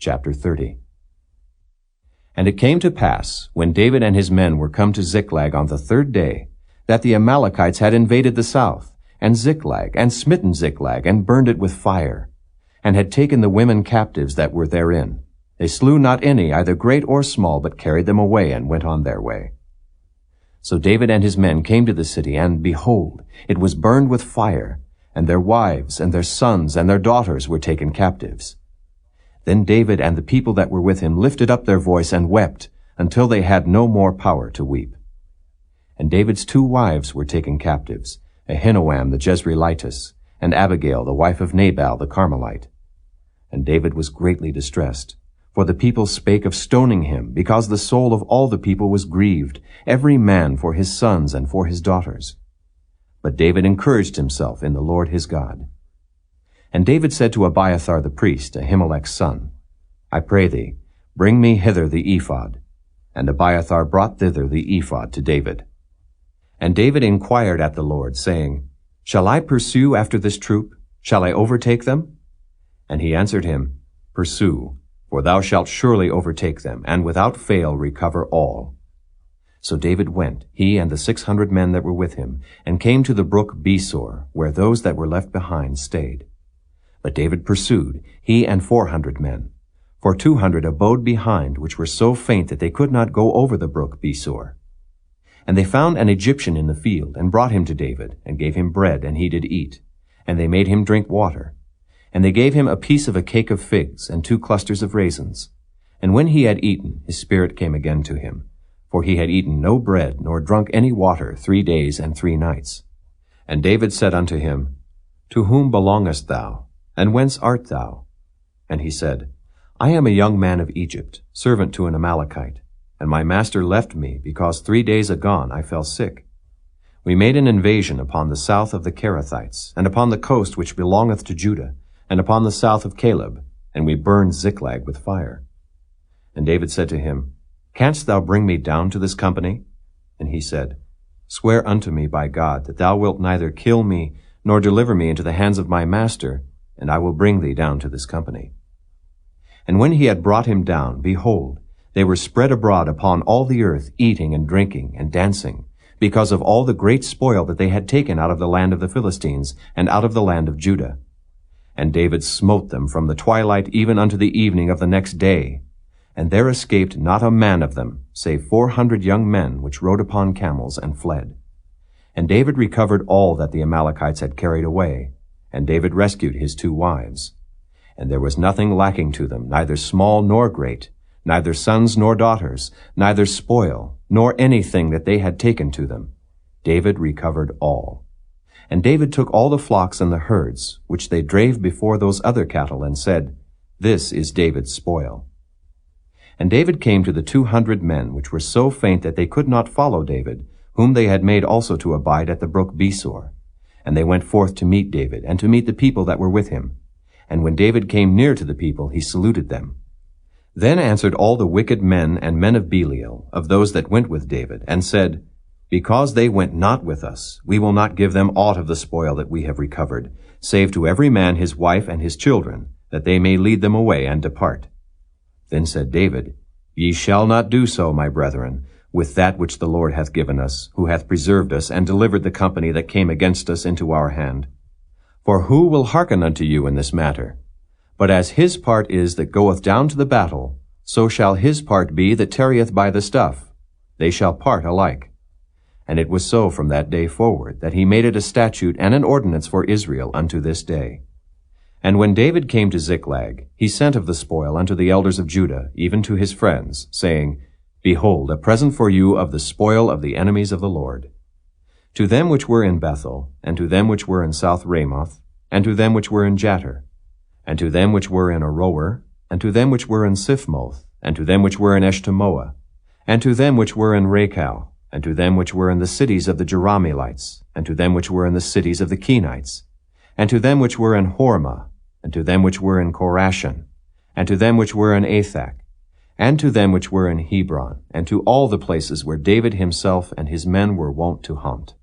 Chapter 30. And it came to pass, when David and his men were come to Ziklag on the 3rd day, that the Amalekites had invaded the south, and Ziklag, and smitten Ziklag, and burned it with fire, and had taken the women captives that were therein. They slew not any, either great or small, but carried them away, and went on their way. So David and his men came to the city, and behold, it was burned with fire, and their wives, and their sons, and their daughters were taken captives. Then David and the people that were with him lifted up their voice and wept, until they had no more power to weep. And David's 2 wives were taken captives, Ahinoam the Jezreelitess, and Abigail the wife of Nabal the Carmelite. And David was greatly distressed, for the people spake of stoning him, because the soul of all the people was grieved, every man for his sons and for his daughters. But David encouraged himself in the Lord his God. And David said to Abiathar the priest, Ahimelech's son, I pray thee, bring me hither the ephod. And Abiathar brought thither the ephod to David. And David inquired at the Lord, saying, Shall I pursue after this troop? Shall I overtake them? And he answered him, Pursue, for thou shalt surely overtake them, and without fail recover all. So David went, he and the 600 men that were with him, and came to the brook Besor, where those that were left behind stayed. But David pursued, he and 400 men. For 200 abode behind, which were so faint that they could not go over the brook Besor. And they found an Egyptian in the field, and brought him to David, and gave him bread, and he did eat. And they made him drink water. And they gave him a piece of a cake of figs, and 2 clusters of raisins. And when he had eaten, his spirit came again to him. For he had eaten no bread, nor drunk any water 3 days and 3 nights. And David said unto him, To whom belongest thou? And whence art thou? And he said, I am a young man of Egypt, servant to an Amalekite. And my master left me, because 3 days agone I fell sick. We made an invasion upon the south of the Kerethites, and upon the coast which belongeth to Judah, and upon the south of Caleb, and we burned Ziklag with fire. And David said to him, Canst thou bring me down to this company? And he said, Swear unto me by God that thou wilt neither kill me, nor deliver me into the hands of my master, and I will bring thee down to this company. And when he had brought him down, behold, they were spread abroad upon all the earth, eating and drinking and dancing, because of all the great spoil that they had taken out of the land of the Philistines, and out of the land of Judah. And David smote them from the twilight even unto the evening of the next day. And there escaped not a man of them, save 400 young men which rode upon camels and fled. And David recovered all that the Amalekites had carried away, and David rescued his 2 wives. And there was nothing lacking to them, neither small nor great, neither sons nor daughters, neither spoil, nor anything that they had taken to them. David recovered all. And David took all the flocks and the herds, which they drave before those other cattle, and said, This is David's spoil. And David came to the 200 men, which were so faint that they could not follow David, whom they had made also to abide at the brook Besor. And they went forth to meet David, and to meet the people that were with him. And when David came near to the people, he saluted them. Then answered all the wicked men and men of Belial, of those that went with David, and said, Because they went not with us, we will not give them aught of the spoil that we have recovered, save to every man his wife and his children, that they may lead them away and depart. Then said David, Ye shall not do so, my brethren, with that which the Lord hath given us, who hath preserved us, and delivered the company that came against us into our hand. For who will hearken unto you in this matter? But as his part is that goeth down to the battle, so shall his part be that tarrieth by the stuff. They shall part alike. And it was so from that day forward, that he made it a statute and an ordinance for Israel unto this day. And when David came to Ziklag, he sent of the spoil unto the elders of Judah, even to his friends, saying, Behold, a present for you of the spoil of the enemies of the Lord. To them which were in Bethel, and to them which were in South Ramoth, and to them which were in Jattir, and to them which were in Aroer, and to them which were in Siphmoth, and to them which were in Eshtemoa, and to them which were in Rachal, and to them which were in the cities of the Jerahmeelites, and to them which were in the cities of the Kenites, and to them which were in Hormah, and to them which were in Chorashan, and to them which were in Athak, and to them which were in Hebron, and to all the places where David himself and his men were wont to hunt.